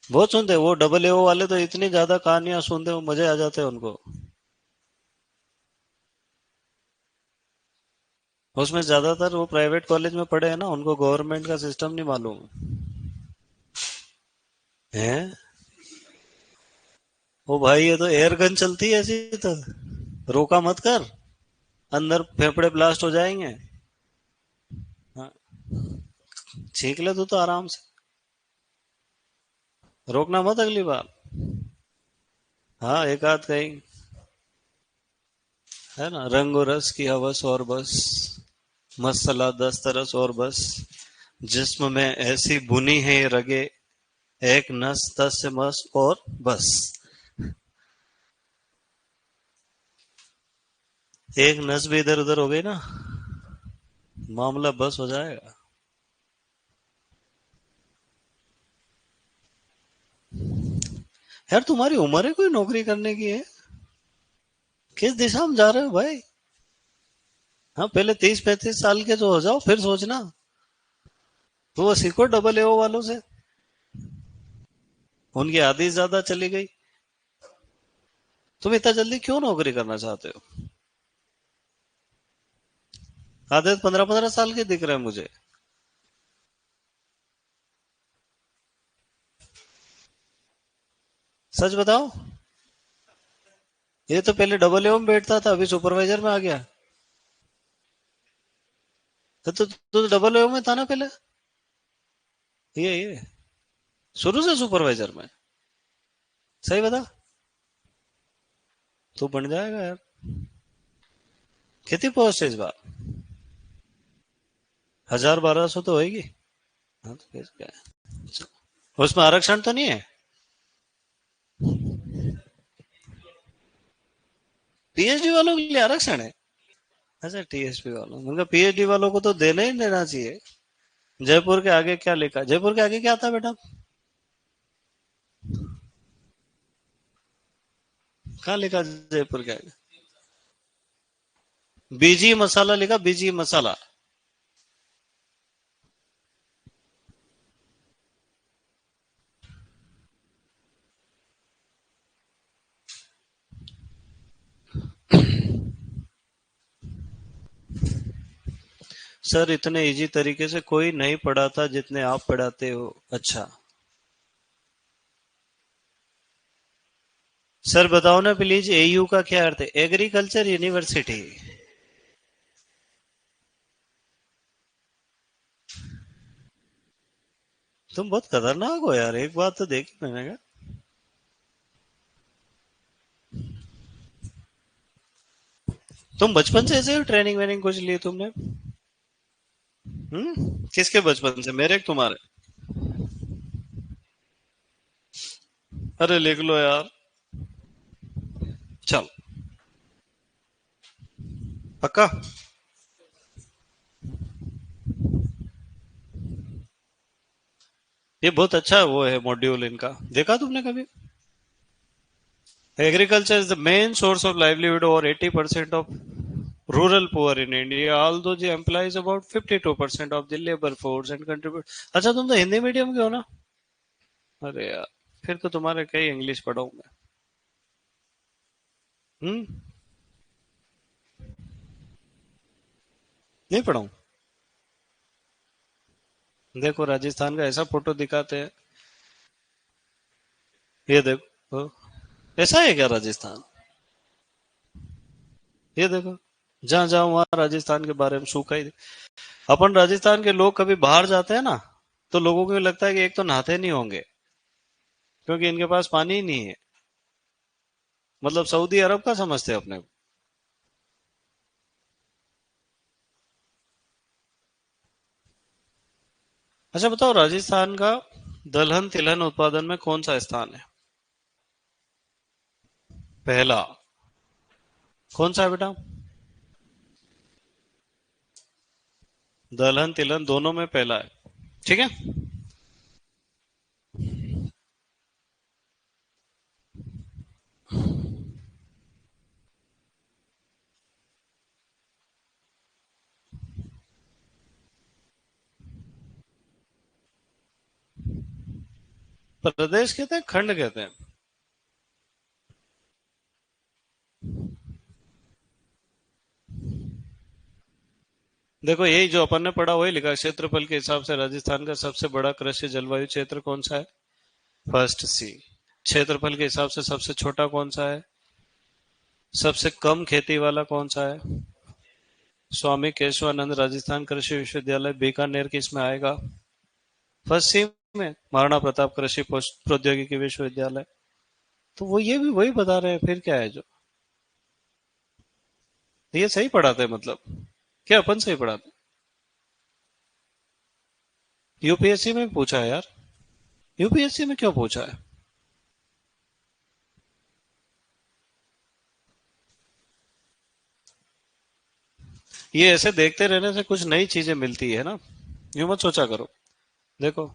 बहुत सुनते हैं वो डबल एओ वाले, तो इतनी ज्यादा कहानियां सुनते हैं, वो मजे आ जाते हैं उनको। उसमें ज्यादातर वो प्राइवेट कॉलेज में पढ़े हैं ना, उनको गवर्नमेंट का सिस्टम नहीं मालूम है। ओ भाई ये तो एयर गन चलती है ऐसी, तो रोका मत कर, अंदर फेफड़े ब्लास्ट हो जाएंगे। हाँ, छींक ले तू तो आराम से, रोकना मत अगली बार। हाँ एक आध कहीं, है ना, रंग और रस की हवस और बस, मसला दस तरस और बस, जिस्म में ऐसी बुनी है ये रगे, एक नस तस से मस और बस। एक नस भी इधर उधर हो गई ना, मामला बस हो जाएगा। यार तुम्हारी उम्र है कोई नौकरी करने की है? किस दिशा में जा रहे हो भाई? हाँ पहले 30 35 साल के जो हो जाओ फिर सोचना। तो वो सीखो डबल एओ वालों से, उनकी आदत ज्यादा चली गई। तुम इतना जल्दी क्यों नौकरी करना चाहते हो? आदत 15 15 साल के दिख रहे हैं मुझे। सच बताओ, ये तो पहले डबल एओ में बैठता था, अभी सुपरवाइजर में आ गया। तो डबल एओ में था ना पहले? ये शुरू से सुपरवाइजर में? सही बता, तू बन जाएगा यार। कितनी पोस्ट है इस बार? 1000 1200 तो होगी। हाँ तो फिर क्या है? उसमें आरक्षण तो नहीं है? पीएचडी वालों के लिए आरक्षण है? अच्छा टीएसपी वालों, मतलब पीएचडी वालों को तो देना ही देना चाहिए। जयपुर के आगे क्या लिखा, जयपुर के आगे क्या आता है बेटा? कहाँ लिखा जयपुर के आगे? बीजी मसाला लिखा, बीजी मसाला। सर इतने इजी तरीके से कोई नहीं पढ़ाता जितने आप पढ़ाते हो। अच्छा सर बताओ ना प्लीज, एयू का क्या अर्थ है? Agriculture university. तुम बहुत खतरनाक हो यार, एक बात तो देखी मैंने कहा। तुम बचपन से ऐसे हो, ट्रेनिंग वेनिंग कुछ ली तुमने? किसके बचपन से, मेरे कि तुम्हारे? अरे लिख लो यार। चल, पक्का। ये बहुत अच्छा वो है मॉड्यूल इनका, देखा तुमने कभी? Agriculture is the main source of livelihood. Over 80% of rural poor in India, although they employs about 52% of the labor force and contribute. अच्छा तुम तो हिंदी मीडियम के हो ना? अरे यार, फिर तो तुम्हारे कई इंग्लिश पढ़ाऊं मैं। हम्म। नहीं पढ़ाऊं? देखो राजस्थान का ऐसा फोटो दिखाते हैं। ये देखो, ऐसा है क्या राजस्थान? ये देखो, जहां जाओ वहां राजस्थान के बारे में सूखा ही। अपन राजस्थान के लोग कभी बाहर जाते हैं ना, तो लोगों को लगता है कि एक तो नहाते नहीं होंगे, क्योंकि इनके पास पानी ही नहीं है। मतलब सऊदी अरब का समझते हैं अपने को। अच्छा बताओ, राजस्थान का दलहन तिलहन उत्पादन में कौन सा स्थान है? पहला। कौन सा है बेटा? दलहन तिलहन दोनों में पहला है। ठीक है। प्रदेश कहते हैं, खंड कहते हैं? देखो यही जो अपन ने पढ़ा वही लिखा है। क्षेत्रफल के हिसाब से राजस्थान का सबसे बड़ा कृषि जलवायु क्षेत्र कौन सा है? फर्स्ट सी। क्षेत्रफल के हिसाब से सबसे छोटा कौन सा है? सबसे कम खेती वाला कौन सा है? स्वामी केशवानंद राजस्थान कृषि विश्वविद्यालय बीकानेर किस में आएगा? फर्स्ट सी में। महाराणा प्रताप कृषि प्रौद्योगिकी विश्वविद्यालय। तो वो ये भी वही बता रहे हैं, फिर क्या है जो। ये सही पढ़ाते हैं मतलब? क्या अपन सही पढ़ाते हैं? यूपीएससी में पूछा है यार। यूपीएससी में क्यों पूछा है? ये ऐसे देखते रहने से कुछ नई चीजें मिलती है ना। यूं मत सोचा करो। देखो,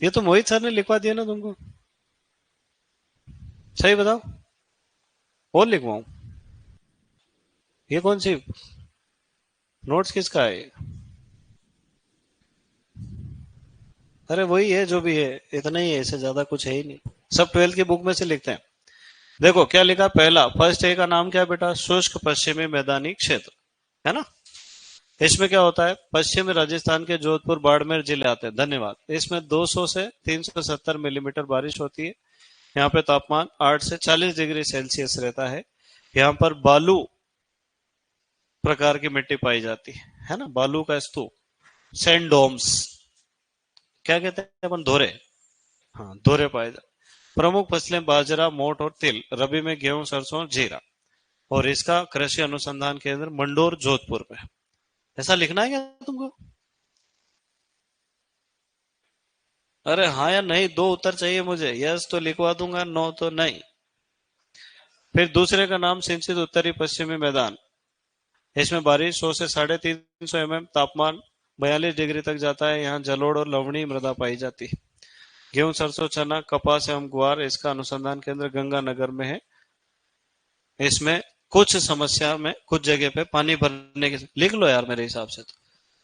ये तो मोहित सर ने लिखवा दिया ना तुमको। सही बताओ। और लिखवाऊं? ये कौन सी नोट्स किसका है ये? अरे वही है जो भी है। इतना ही है, इससे ज्यादा कुछ है ही नहीं। सब 12th की बुक में से लिखते हैं। देखो क्या लिखा, पहला फर्स्ट ए का नाम क्या है बेटा? शुष्क पश्चिमी मैदानी क्षेत्र, है ना? इसमें क्या होता है? पश्चिमी राजस्थान के जोधपुर बाड़मेर जिले आते हैं। धन्यवाद। इसमें 200 से 370 मिलीमीटर बारिश होती है। यहाँ पे तापमान 8 से 40 डिग्री सेल्सियस रहता है। यहाँ पर बालू प्रकार की मिट्टी पाई जाती है ना? बालू का स्तूप, सैंडोम्स। क्या कहते हैं अपन? धोरे। हाँ, धोरे पाए जाते। प्रमुख फसलें बाजरा, मोठ और तिल। रबी में गेहूं, सरसों और जीरा। और इसका कृषि अनुसंधान केंद्र मंडोर जोधपुर में। ऐसा लिखना है क्या तुमको? अरे हाँ या नहीं, दो उत्तर चाहिए मुझे। यस तो लिखवा दूंगा, नो तो नहीं। फिर दूसरे का नाम सिंचित उत्तरी पश्चिमी मैदान। इसमें बारिश 100 से 350 mm, तापमान 42 डिग्री तक जाता है। यहाँ जलोढ़ और लवणीय मृदा पाई जाती है। गेहूं, सरसों, चना, कपास एवं ग्वार। इसका अनुसंधान केंद्र गंगानगर में है। इसमें कुछ समस्या में कुछ जगह पे पानी भरने की। लिख लो यार, मेरे हिसाब से तो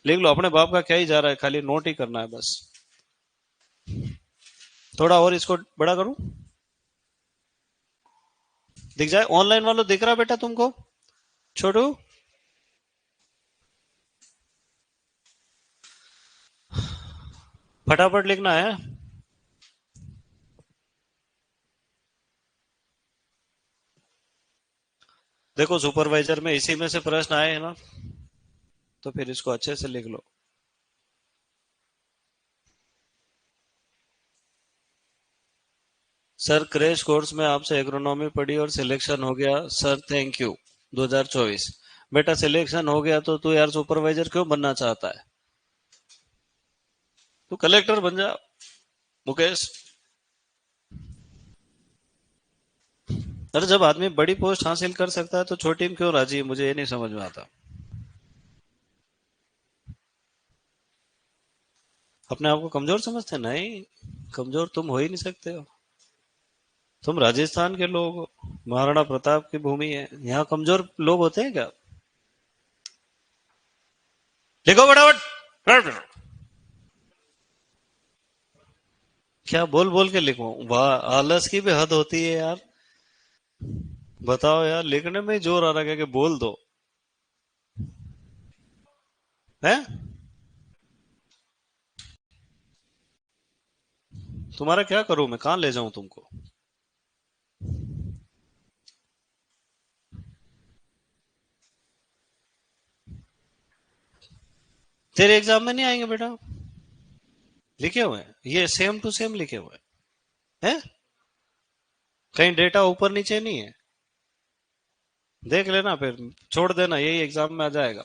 लिख लो। अपने बाप का क्या ही जा रहा है, खाली नोट ही करना है बस। थोड़ा और इसको बड़ा करूं? दिख जाए? ऑनलाइन वालों दिख रहा बेटा तुमको? छोटू, फटाफट लिखना है। देखो सुपरवाइजर में इसी में से प्रश्न आए हैं ना, तो फिर इसको अच्छे से लिख लो। सर क्रैश कोर्स में आपसे एग्रोनॉमी पढ़ी और सिलेक्शन हो गया सर, थैंक यू। 2024। बेटा सिलेक्शन हो गया तो तू यार सुपरवाइजर क्यों बनना चाहता है? तू कलेक्टर बन जा, मुकेश। अरे जब आदमी बड़ी पोस्ट हासिल कर सकता है तो छोटी में क्यों राजी है? मुझे ये नहीं समझ में आता। अपने आप को कमजोर समझते? नहीं, कमजोर तुम हो ही नहीं सकते हो। तुम राजस्थान के लोग हो, महाराणा प्रताप की भूमि है, यहाँ कमजोर लोग होते हैं क्या? लिखो फटाफट। क्या बोल बोल के लिखो? वाह, आलस की भी हद होती है यार। बताओ यार, लिखने में ही जोर आ रहा है कि बोल दो। है? तुम्हारा क्या करूं मैं, कहाँ ले जाऊं तुमको? तेरे एग्जाम में नहीं आएंगे बेटा। लिखे हुए हैं ये, सेम टू सेम लिखे हुए हैं। हैं? कहीं डेटा ऊपर नीचे नहीं है? देख लेना फिर, छोड़ देना, यही एग्जाम में आ जाएगा।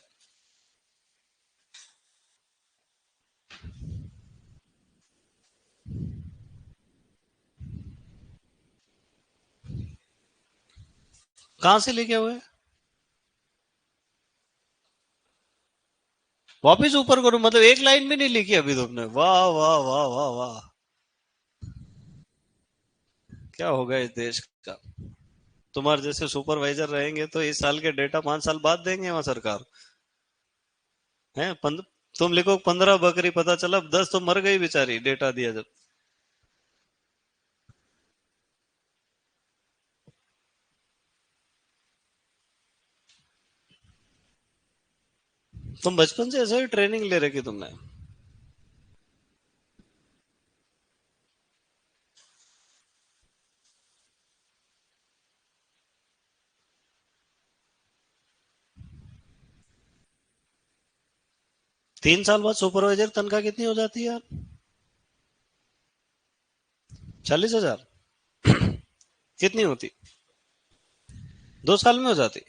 कहाँ से लिखे हुए हैं? वापिस ऊपर करो मतलब एक लाइन भी नहीं लिखी अभी तुमने? वाह वाह वाह वाह वाह। क्या होगा इस देश का? तुम्हारे जैसे सुपरवाइजर रहेंगे तो इस साल के डेटा 5 साल बाद देंगे वहां सरकार। है तुम लिखो 15 बकरी, पता चला 10 तो मर गई बेचारी डेटा दिया जब। तुम बचपन से ऐसे ही ट्रेनिंग ले रखी तुमने? 3 साल बाद सुपरवाइजर तनख्वाह कितनी हो जाती है यार? 40,000? कितनी होती? 2 साल में हो जाती?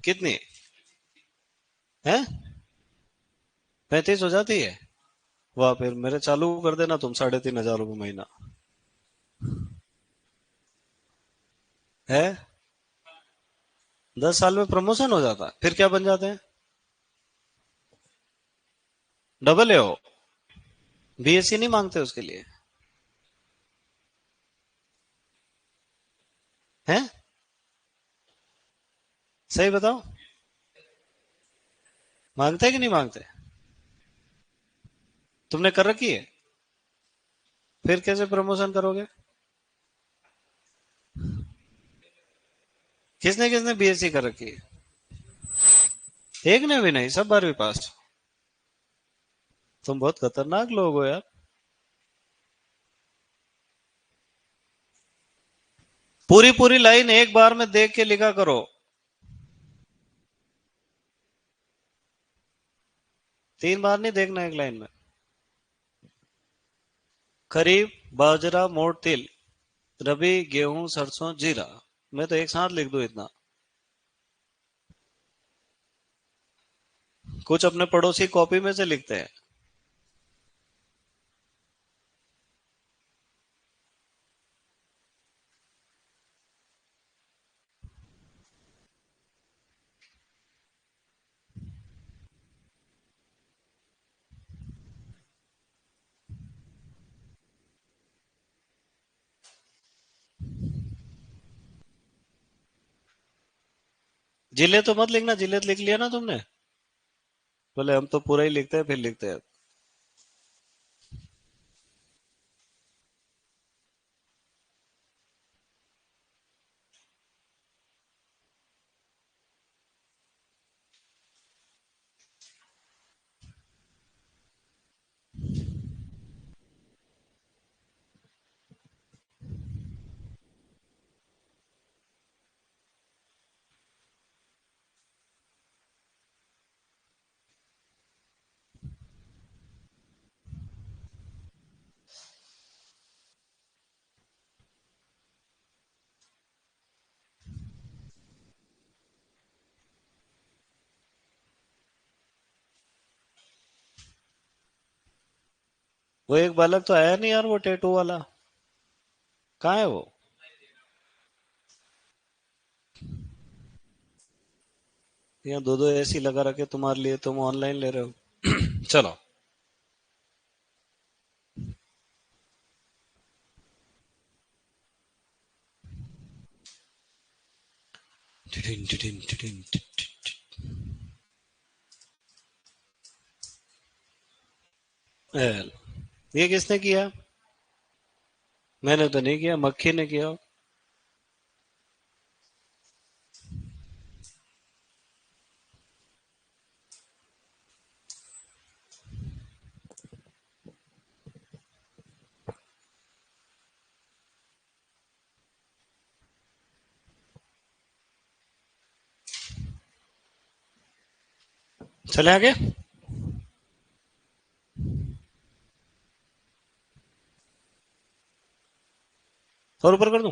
कितनी? है? 35 हो जाती है? वाह, फिर मेरे चालू कर देना तुम, 3,500 रुपये महीना। है? 10 साल में प्रमोशन हो जाता है, फिर क्या बन जाते हैं? डबल है हो? बीएससी नहीं मांगते उसके लिए? हैं? सही बताओ, मांगते हैं कि नहीं मांगते? तुमने कर रखी है? फिर कैसे प्रमोशन करोगे? किसने किसने बीएससी कर रखी है? एक ने भी नहीं, सब 12वीं पास? तुम बहुत खतरनाक लोग हो यार। पूरी पूरी लाइन एक बार में देख के लिखा करो। 3 बार नहीं देखना एक लाइन में। खरीफ, बाजरा, मोठ, तिल, रबी, गेहूं, सरसों, जीरा। मैं तो एक साथ लिख दूं इतना? कुछ अपने पड़ोसी कॉपी में से लिखते हैं। जिले तो मत लिखना, जिले लिख लिया ना तुमने। बोले हम तो पूरा ही लिखते हैं, फिर लिखते हैं। वो एक बालक तो आया नहीं यार, वो टेटू वाला, कहाँ है वो? यहाँ दो दो एसी लगा रखे तुम्हारे लिए, तुम ऑनलाइन ले रहे हो। चलो। एल। ये किसने किया? मैंने तो नहीं किया, मक्खी ने किया। चले आगे। और ऊपर कर दूं?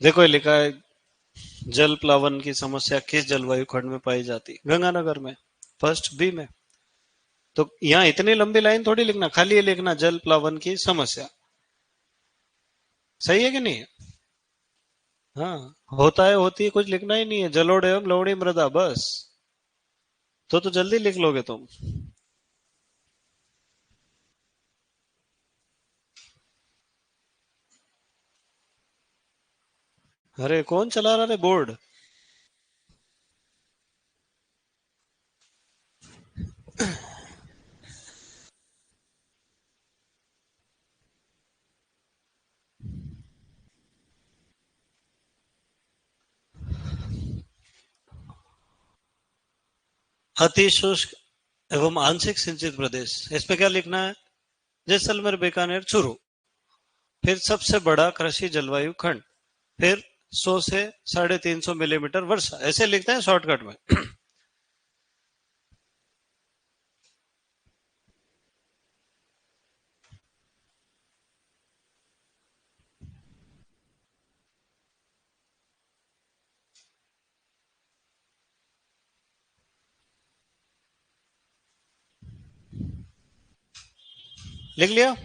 देखो ये लिखा है, जल प्लावन की समस्या किस जलवायु खंड में पाई जाती है? गंगानगर में, फर्स्ट बी में। तो यहाँ इतनी लंबी लाइन थोड़ी लिखना, खाली ये लिखना जल प्लावन की समस्या। सही है कि नहीं? हाँ। होता है, होती है, कुछ लिखना ही नहीं है, जलोढ़ एवं लवणी मृदा, बस। तो जल्दी लिख लोगे तुम। अरे कौन चला रहा है बोर्ड? अति शुष्क एवं आंशिक सिंचित प्रदेश, इस पे क्या लिखना है? जैसलमेर, बीकानेर, चूरू। फिर सबसे बड़ा कृषि जलवायु खंड। फिर 100 से 350 मिलीमीटर वर्षा, ऐसे लिखते हैं शॉर्टकट में। लिख लिया?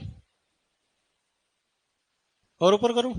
और ऊपर करूं?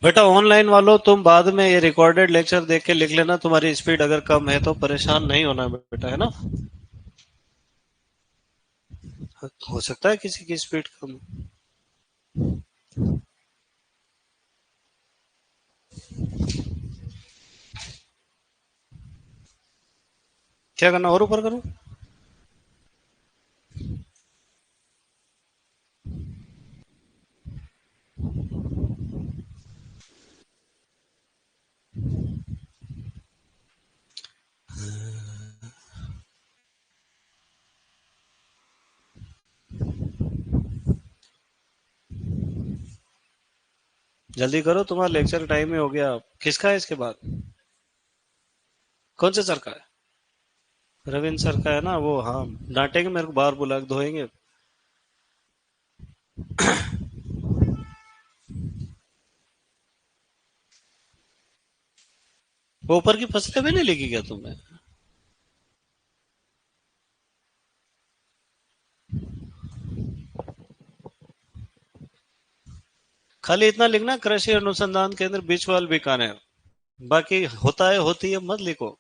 बेटा ऑनलाइन वालों, तुम बाद में ये रिकॉर्डेड लेक्चर देख के लिख लेना, तुम्हारी स्पीड अगर कम है तो परेशान नहीं होना बेटा, है ना? हो सकता है किसी की स्पीड कम। क्या करना, और ऊपर करूं? जल्दी करो, तुम्हारा लेक्चर टाइम ही हो गया। किसका है इसके बाद? कौन से सर का है? रविंद्र सर का है ना वो? हाँ। डांटेंगे मेरे को, बाहर बुला के धोएंगे। वो ऊपर की फसलें भी नहीं लिखी क्या तुमने? खाली इतना लिखना, कृषि अनुसंधान केंद्र बीचवाल बीकानेर। बाकी होता है, होती है, मत लिखो।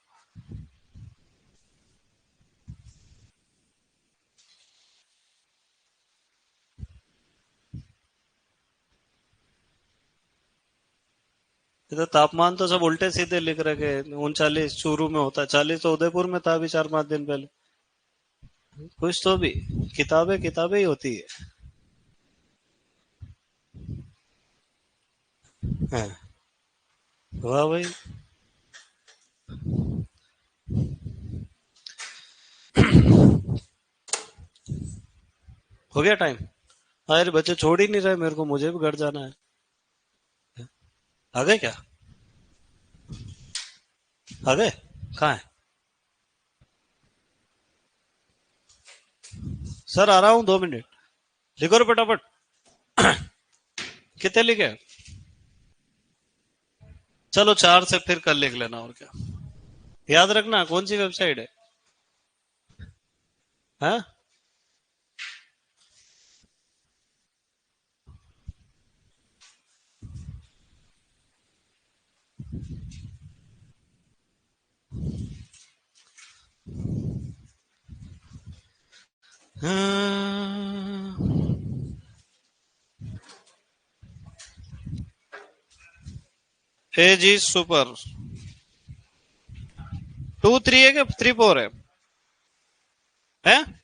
ये तो तापमान तो सब उल्टे सीधे लिख रखे। 39 चूरू में होता है, 40 तो उदयपुर में था अभी 4-5 दिन पहले। कुछ तो भी, किताबें किताबें ही होती है। हाँ, वाह भाई। हो गया टाइम। अरे बच्चे छोड़ ही नहीं रहे मेरे को, मुझे भी घर जाना है। आ गए क्या? आ गए? कहाँ है? सर आ रहा हूँ, 2 मिनट। लिखो रे फटाफट। कितने लिखे? चलो 4 से फिर कल लिख लेना, और क्या। याद रखना कौन सी वेबसाइट है। हाँ। As is super. 2 3 है क्या 3 4 है? हैं?